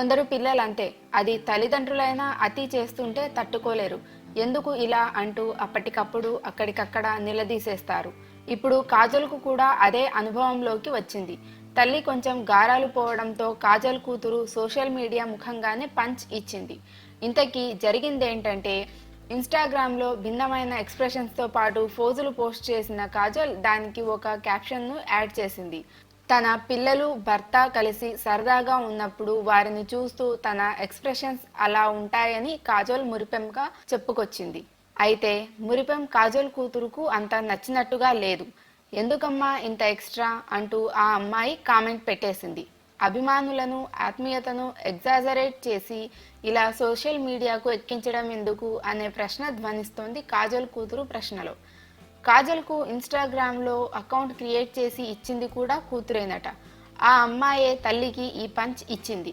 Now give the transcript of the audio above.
కొందరు పిల్లలంతే, అది తల్లిదండ్రులైనా అతి చేస్తుంటే తట్టుకోలేరు. ఎందుకు ఇలా అంటూ అప్పటికప్పుడు అక్కడికక్కడ నిలదీసేస్తారు. ఇప్పుడు కాజల్కు కూడా అదే అనుభవంలోకి వచ్చింది. తల్లి కొంచెం గారాలు పోవడంతో కాజల్ కూతురు సోషల్ మీడియా ముఖంగానే పంచ్ ఇచ్చింది. ఇంతకీ జరిగిందేంటంటే, ఇన్స్టాగ్రామ్లో భిన్నమైన ఎక్స్ప్రెషన్స్తో పాటు ఫోజులు పోస్ట్ చేసిన కాజల్ దానికి ఒక క్యాప్షన్ను యాడ్ చేసింది. తన పిల్లలు భర్త కలిసి సరదాగా ఉన్నప్పుడు వారిని చూస్తూ తన ఎక్స్ప్రెషన్స్ అలా ఉంటాయని కాజల్ మురిపెంగా చెప్పుకొచ్చింది. అయితే మురిపెం కాజల్ కూతురుకు అంత నచ్చినట్టుగా లేదు. ఎందుకమ్మా ఇంత ఎక్స్ట్రా అంటూ ఆ అమ్మాయి కామెంట్ పెట్టేసింది. అభిమానులను ఆత్మీయతను ఎగ్జాజరేట్ చేసి ఇలా సోషల్ మీడియాకు ఎక్కించడం ఎందుకు అనే ప్రశ్న ధ్వనిస్తోంది కాజల్ కూతురు ప్రశ్నలో. కాజల్కు ఇన్స్టాగ్రామ్లో అకౌంట్ క్రియేట్ చేసి ఇచ్చింది కూడా కూతురేనట. ఆ అమ్మాయే తల్లికి ఈ పంచ్ ఇచ్చింది.